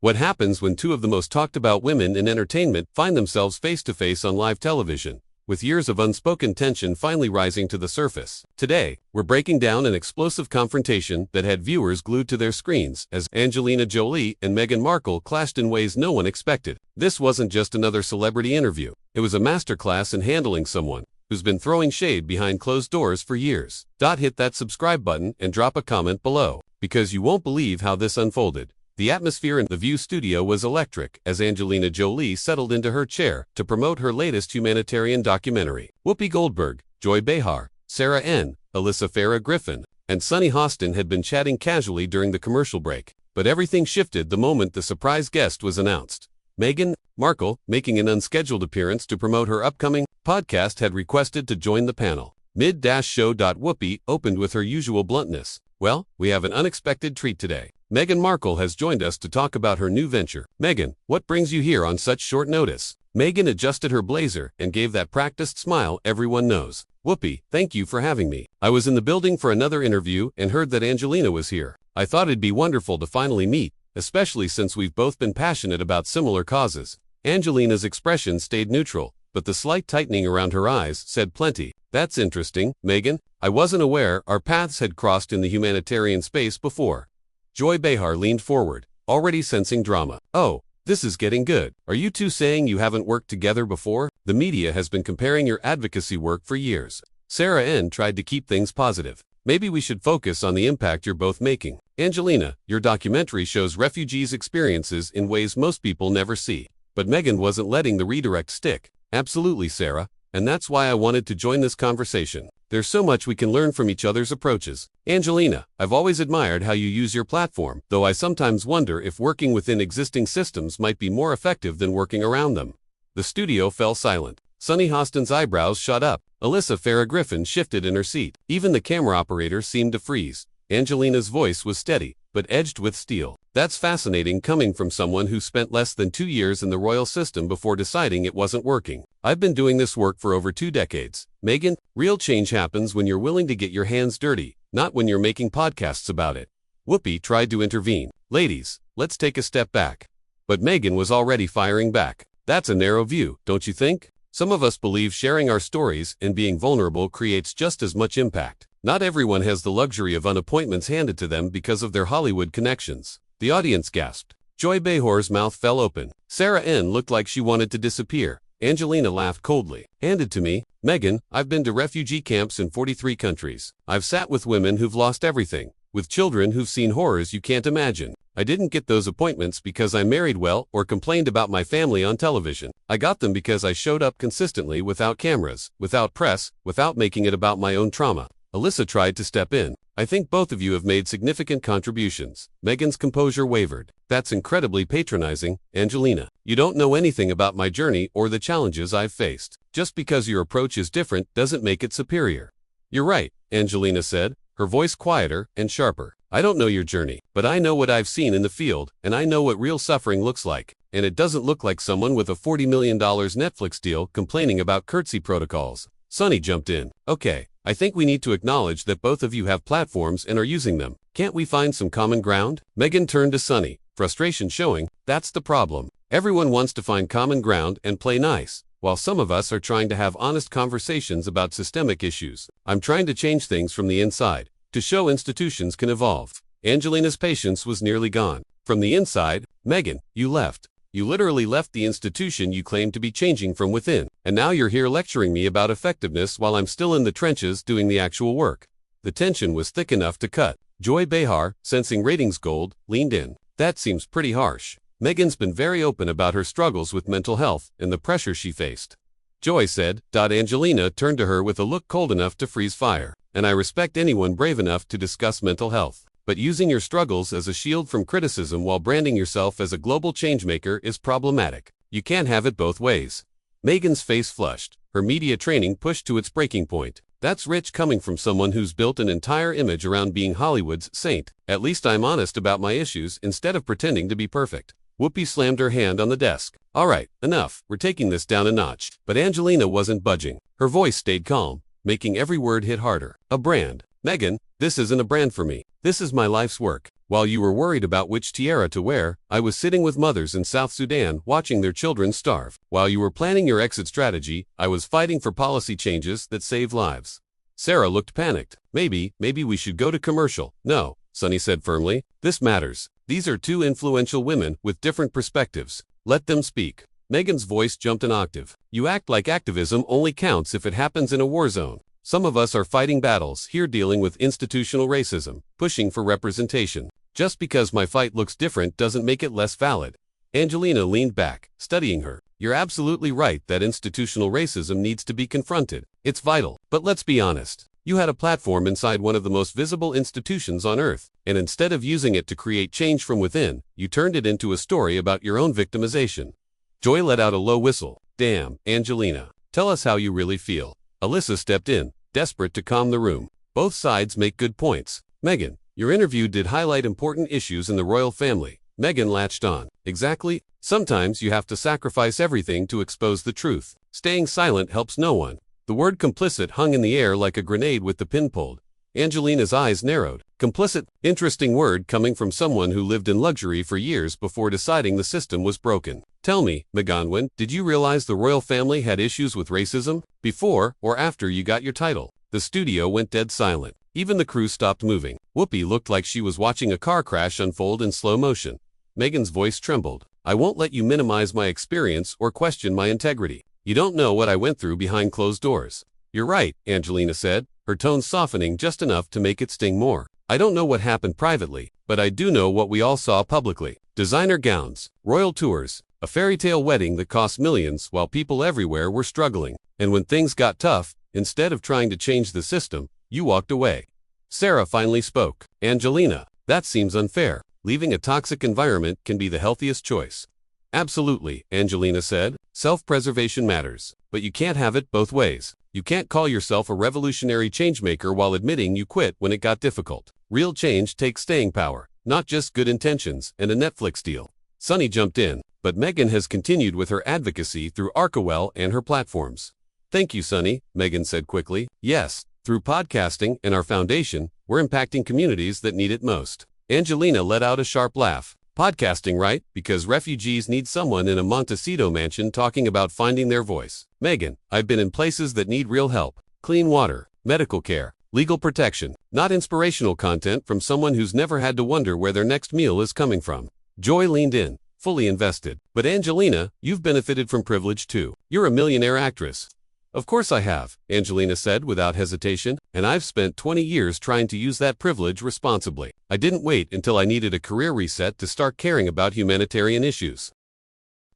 What happens when two of the most talked about women in entertainment find themselves face to face on live television, with years of unspoken tension finally rising to the surface. Today, we're breaking down an explosive confrontation that had viewers glued to their screens as Angelina Jolie and Meghan Markle clashed in ways no one expected. This wasn't just another celebrity interview. It was a masterclass in handling someone who's been throwing shade behind closed doors for years. Hit that subscribe button and drop a comment below, because you won't believe how this unfolded. The atmosphere in the View studio was electric as Angelina Jolie settled into her chair to promote her latest humanitarian documentary. Whoopi Goldberg, Joy Behar, Sarah N., Alyssa Farah Griffin, and Sunny Hostin had been chatting casually during the commercial break. But everything shifted the moment the surprise guest was announced. Meghan Markle, making an unscheduled appearance to promote her upcoming podcast, had requested to join the panel. Mid-show. Whoopi opened with her usual bluntness. "Well, we have an unexpected treat today. Meghan Markle has joined us to talk about her new venture." "Meghan, what brings you here on such short notice?" Meghan adjusted her blazer and gave that practiced smile everyone knows. "Whoopi, thank you for having me. I was in the building for another interview and heard that Angelina was here. I thought it'd be wonderful to finally meet, especially since we've both been passionate about similar causes." Angelina's expression stayed neutral, but the slight tightening around her eyes said plenty. "That's interesting, Meghan. I wasn't aware our paths had crossed in the humanitarian space before." Joy Behar leaned forward, already sensing drama. "Oh, this is getting good. Are you two saying you haven't worked together before? The media has been comparing your advocacy work for years." Sarah N. tried to keep things positive. "Maybe we should focus on the impact you're both making. Angelina, your documentary shows refugees' experiences in ways most people never see." But Meghan wasn't letting the redirect stick. "Absolutely, Sarah. And that's why I wanted to join this conversation. There's so much we can learn from each other's approaches. Angelina, I've always admired how you use your platform, though I sometimes wonder if working within existing systems might be more effective than working around them." The studio fell silent. Sunny Hostin's eyebrows shot up. Alyssa Farah Griffin shifted in her seat. Even the camera operator seemed to freeze. Angelina's voice was steady, but edged with steel. "That's fascinating coming from someone who spent less than 2 years in the royal system before deciding it wasn't working. I've been doing this work for over 2 decades. Meghan, real change happens when you're willing to get your hands dirty, not when you're making podcasts about it." Whoopi tried to intervene. "Ladies, let's take a step back." But Meghan was already firing back. "That's a narrow view, don't you think? Some of us believe sharing our stories and being vulnerable creates just as much impact. Not everyone has the luxury of appointments handed to them because of their Hollywood connections." The audience gasped. Joy Behar's mouth fell open. Sarah N. looked like she wanted to disappear. Angelina laughed coldly. "Handed to me? Meghan, I've been to refugee camps in 43 countries. I've sat with women who've lost everything, with children who've seen horrors you can't imagine. I didn't get those appointments because I married well or complained about my family on television. I got them because I showed up consistently without cameras, without press, without making it about my own trauma." Alyssa tried to step in. "I think both of you have made significant contributions." Meghan's composure wavered. "That's incredibly patronizing, Angelina. You don't know anything about my journey or the challenges I've faced. Just because your approach is different doesn't make it superior." "You're right," Angelina said, her voice quieter and sharper. "I don't know your journey, but I know what I've seen in the field, and I know what real suffering looks like. And it doesn't look like someone with a $40 million Netflix deal complaining about curtsy protocols." Sunny jumped in. "Okay. I think we need to acknowledge that both of you have platforms and are using them. Can't we find some common ground?" Meghan turned to Sunny, frustration showing. "That's the problem. Everyone wants to find common ground and play nice, while some of us are trying to have honest conversations about systemic issues. I'm trying to change things from the inside, to show institutions can evolve." Angelina's patience was nearly gone. "From the inside? Meghan, you left. You literally left the institution you claimed to be changing from within, and now you're here lecturing me about effectiveness while I'm still in the trenches doing the actual work." The tension was thick enough to cut. Joy Behar, sensing ratings gold, leaned in. "That seems pretty harsh. Meghan's been very open about her struggles with mental health and the pressure she faced." Joy said. Angelina turned to her with a look cold enough to freeze fire. "And I respect anyone brave enough to discuss mental health. But using your struggles as a shield from criticism while branding yourself as a global changemaker is problematic. You can't have it both ways." Meghan's face flushed, her media training pushed to its breaking point. "That's rich coming from someone who's built an entire image around being Hollywood's saint. At least I'm honest about my issues instead of pretending to be perfect." Whoopi slammed her hand on the desk. "All right, enough. We're taking this down a notch." But Angelina wasn't budging. Her voice stayed calm, making every word hit harder. "A brand. Meghan, this isn't a brand for me. This is my life's work. While you were worried about which tiara to wear, I was sitting with mothers in South Sudan watching their children starve. While you were planning your exit strategy, I was fighting for policy changes that save lives." Sarah looked panicked. Maybe we should go to commercial." "No," Sunny said firmly. "This matters. These are two influential women with different perspectives. Let them speak." Meghan's voice jumped an octave. "You act like activism only counts if it happens in a war zone. Some of us are fighting battles here dealing with institutional racism, pushing for representation. Just because my fight looks different doesn't make it less valid." Angelina leaned back, studying her. "You're absolutely right that institutional racism needs to be confronted. It's vital. But let's be honest. You had a platform inside one of the most visible institutions on Earth, and instead of using it to create change from within, you turned it into a story about your own victimization." Joy let out a low whistle. "Damn, Angelina. Tell us how you really feel." Alyssa stepped in, desperate to calm the room. "Both sides make good points. Meghan, your interview did highlight important issues in the royal family." Meghan latched on. "Exactly. Sometimes you have to sacrifice everything to expose the truth. Staying silent helps no one." The word complicit hung in the air like a grenade with the pin pulled. Angelina's eyes narrowed. Complicit? Interesting word coming from someone who lived in luxury for years before deciding the system was broken. "Tell me, McGonwen, did you realize the royal family had issues with racism? Before or after you got your title?" The studio went dead silent. Even the crew stopped moving. Whoopi looked like she was watching a car crash unfold in slow motion. Meghan's voice trembled. "I won't let you minimize my experience or question my integrity. You don't know what I went through behind closed doors." "You're right," Angelina said, her tone softening just enough to make it sting more. "I don't know what happened privately, but I do know what we all saw publicly. Designer gowns, royal tours, a fairy tale wedding that cost millions while people everywhere were struggling. And when things got tough, instead of trying to change the system, you walked away." Sarah finally spoke. "Angelina, that seems unfair. Leaving a toxic environment can be the healthiest choice." "Absolutely," Angelina said. "Self-preservation matters. But you can't have it both ways. You can't call yourself a revolutionary changemaker while admitting you quit when it got difficult. Real change takes staying power, not just good intentions and a Netflix deal." Sunny jumped in, but Meghan has continued with her advocacy through Arkawell and her platforms. "Thank you, Sunny," Meghan said quickly. "Yes, through podcasting and our foundation, we're impacting communities that need it most." Angelina let out a sharp laugh. "Podcasting, right? Because refugees need someone in a Montecito mansion talking about finding their voice." "Meghan, I've been in places that need real help. Clean water, medical care, legal protection, not inspirational content from someone who's never had to wonder where their next meal is coming from." Joy leaned in, fully invested. "But Angelina, you've benefited from privilege too. You're a millionaire actress." "Of course I have," Angelina said without hesitation, "and I've spent 20 years trying to use that privilege responsibly. I didn't wait until I needed a career reset to start caring about humanitarian issues.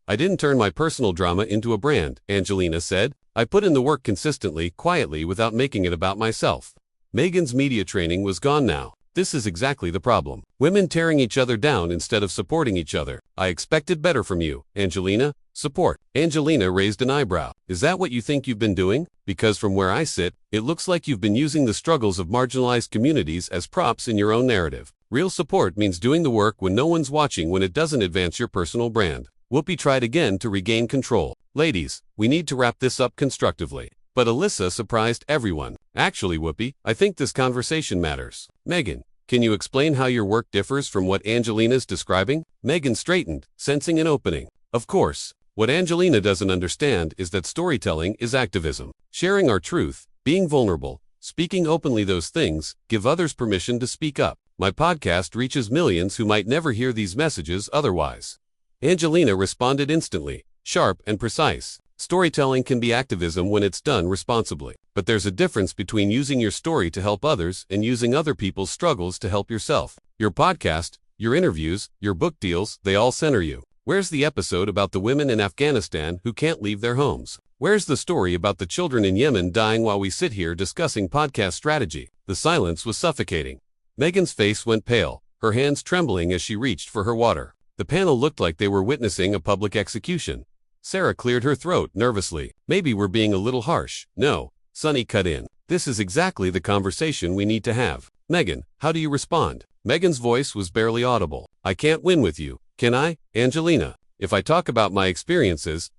I didn't turn my personal drama into a brand," Angelina said. "I put in the work consistently, quietly, without making it about myself." Meghan's media training was gone now. This is exactly the problem. Women tearing each other down instead of supporting each other. "I expected better from you, Angelina." "Support." Angelina raised an eyebrow. "Is that what you think you've been doing? Because from where I sit, it looks like you've been using the struggles of marginalized communities as props in your own narrative. Real support means doing the work when no one's watching, when it doesn't advance your personal brand." Whoopi tried again to regain control. "Ladies, we need to wrap this up constructively." But Alyssa surprised everyone. "Actually, Whoopi, I think this conversation matters. Meghan, can you explain how your work differs from what Angelina's describing?" Meghan straightened, sensing an opening. "Of course. What Angelina doesn't understand is that storytelling is activism. Sharing our truth, being vulnerable, speaking openly, those things give others permission to speak up. My podcast reaches millions who might never hear these messages otherwise." Angelina responded instantly, sharp and precise. "Storytelling can be activism when it's done responsibly. But there's a difference between using your story to help others and using other people's struggles to help yourself. Your podcast, your interviews, your book deals, they all center you. Where's the episode about the women in Afghanistan who can't leave their homes? Where's the story about the children in Yemen dying while we sit here discussing podcast strategy?" The silence was suffocating. Meghan's face went pale, her hands trembling as she reached for her water. The panel looked like they were witnessing a public execution. Sarah cleared her throat nervously. "Maybe we're being a little harsh." "No," Sunny cut in. "This is exactly the conversation we need to have. Meghan, how do you respond?" Meghan's voice was barely audible. "I can't win with you, can I, Angelina? If I talk about my experiences,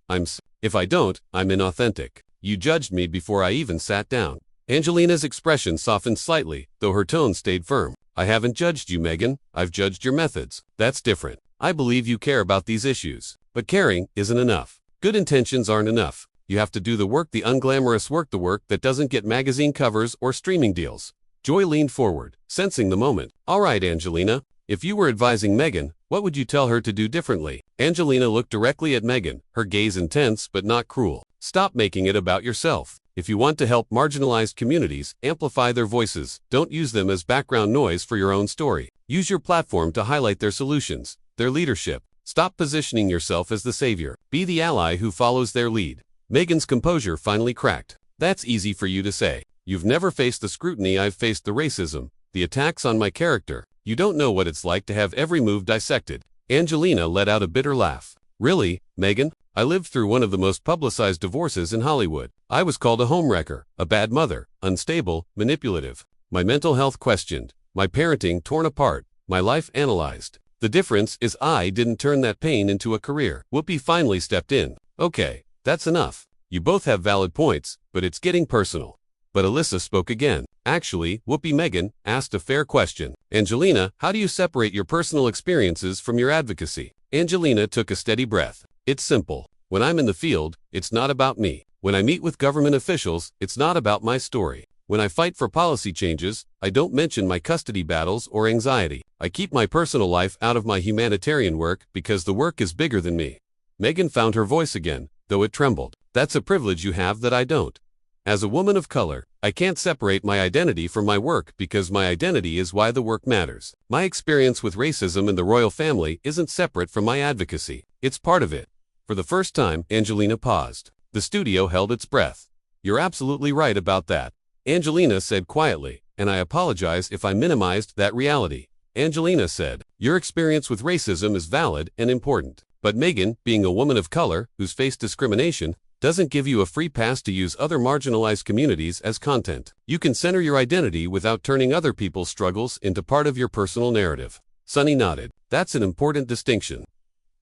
if I don't, I'm inauthentic. You judged me before I even sat down." Angelina's expression softened slightly, though her tone stayed firm. I haven't judged you, Meghan. I've judged your methods. That's different. I believe you care about these issues. But caring isn't enough. Good intentions aren't enough. You have to do the work, the unglamorous work, the work that doesn't get magazine covers or streaming deals. Joy leaned forward, sensing the moment. All right, Angelina. If you were advising Meghan, what would you tell her to do differently? Angelina looked directly at Meghan, her gaze intense but not cruel. Stop making it about yourself. If you want to help marginalized communities, amplify their voices. Don't use them as background noise for your own story. Use your platform to highlight their solutions, their leadership. Stop positioning yourself as the savior. Be the ally who follows their lead. Meghan's composure finally cracked. That's easy for you to say. You've never faced the scrutiny I've faced, the racism, the attacks on my character. You don't know what it's like to have every move dissected. Angelina let out a bitter laugh. Really, Meghan? I lived through one of the most publicized divorces in Hollywood. I was called a homewrecker, a bad mother, unstable, manipulative. My mental health questioned, my parenting torn apart, my life analyzed. The difference is I didn't turn that pain into a career. Whoopi finally stepped in. Okay, that's enough. You both have valid points, but it's getting personal. But Alyssa spoke again. Actually, Whoopi, Meghan asked a fair question. Angelina, how do you separate your personal experiences from your advocacy? Angelina took a steady breath. It's simple. When I'm in the field, it's not about me. When I meet with government officials, it's not about my story. When I fight for policy changes, I don't mention my custody battles or anxiety. I keep my personal life out of my humanitarian work because the work is bigger than me. Meghan found her voice again, though it trembled. That's a privilege you have that I don't. As a woman of color, I can't separate my identity from my work because my identity is why the work matters. My experience with racism in the royal family isn't separate from my advocacy. It's part of it. For the first time, Angelina paused. The studio held its breath. You're absolutely right about that, Angelina said quietly, and I apologize if I minimized that reality. Angelina said, your experience with racism is valid and important. But Meghan, being a woman of color who's faced discrimination, doesn't give you a free pass to use other marginalized communities as content. You can center your identity without turning other people's struggles into part of your personal narrative. Sunny nodded. That's an important distinction.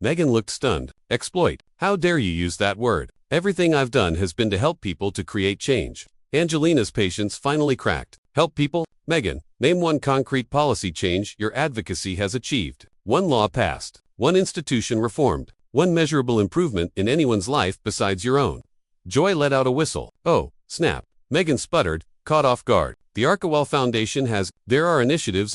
Meghan looked stunned. Exploit. How dare you use that word? Everything I've done has been to help people to create change. Angelina's patience finally cracked. Help people? Meghan, name one concrete policy change your advocacy has achieved. One law passed. One institution reformed. One measurable improvement in anyone's life besides your own. Joy let out a whistle. Oh, snap. Meghan sputtered, caught off guard. The Arkawell Foundation has, there are initiatives,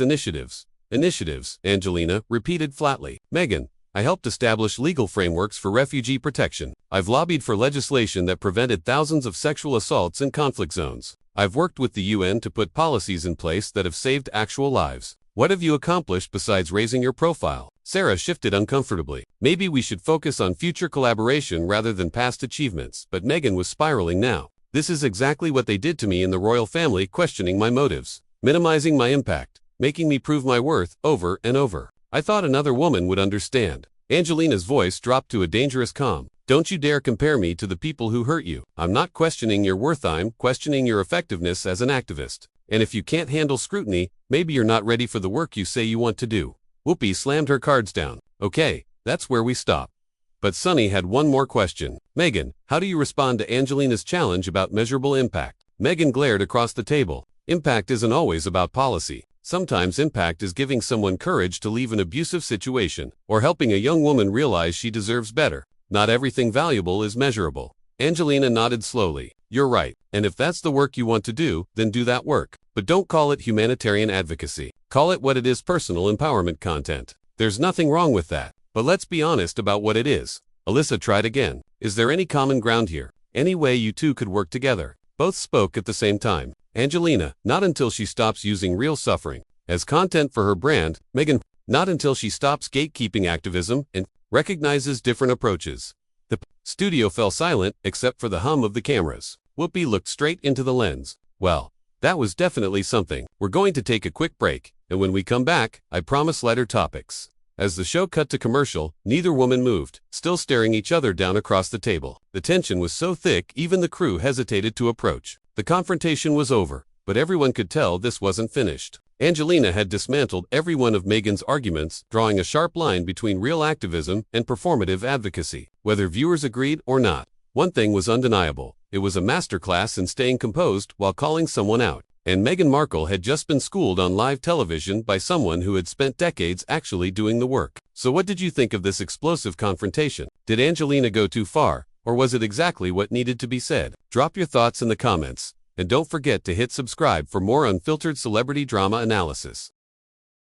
Angelina repeated flatly. Meghan, I helped establish legal frameworks for refugee protection. I've lobbied for legislation that prevented thousands of sexual assaults in conflict zones. I've worked with the UN to put policies in place that have saved actual lives. What have you accomplished besides raising your profile? Sarah shifted uncomfortably. Maybe we should focus on future collaboration rather than past achievements, but Meghan was spiraling now. This is exactly what they did to me in the royal family, questioning my motives, minimizing my impact, making me prove my worth over and over. I thought another woman would understand. Angelina's voice dropped to a dangerous calm. Don't you dare compare me to the people who hurt you. I'm not questioning your worth, I'm questioning your effectiveness as an activist. And if you can't handle scrutiny, maybe you're not ready for the work you say you want to do. Whoopi slammed her cards down. Okay, that's where we stop. But Sunny had one more question. Meghan, how do you respond to Angelina's challenge about measurable impact? Meghan glared across the table. Impact isn't always about policy. Sometimes impact is giving someone courage to leave an abusive situation, or helping a young woman realize she deserves better. Not everything valuable is measurable. Angelina nodded slowly. You're right, and if that's the work you want to do, then do that work. But don't call it humanitarian advocacy. Call it what it is, personal empowerment content. There's nothing wrong with that. But let's be honest about what it is. Alyssa tried again. Is there any common ground here? Any way you two could work together? Both spoke at the same time. Angelina, not until she stops using real suffering as content for her brand. Meghan, not until she stops gatekeeping activism and recognizes different approaches. The studio fell silent except for the hum of the cameras. Whoopi looked straight into the lens. Well, that was definitely something. We're going to take a quick break, and when we come back, I promise lighter topics. As the show cut to commercial, neither woman moved, still staring each other down across the table. The tension was so thick even the crew hesitated to approach. The confrontation was over, but everyone could tell this wasn't finished. Angelina had dismantled every one of Meghan's arguments, drawing a sharp line between real activism and performative advocacy. Whether viewers agreed or not, one thing was undeniable. It was a masterclass in staying composed while calling someone out. And Meghan Markle had just been schooled on live television by someone who had spent decades actually doing the work. So what did you think of this explosive confrontation? Did Angelina go too far, or was it exactly what needed to be said? Drop your thoughts in the comments, and don't forget to hit subscribe for more unfiltered celebrity drama analysis.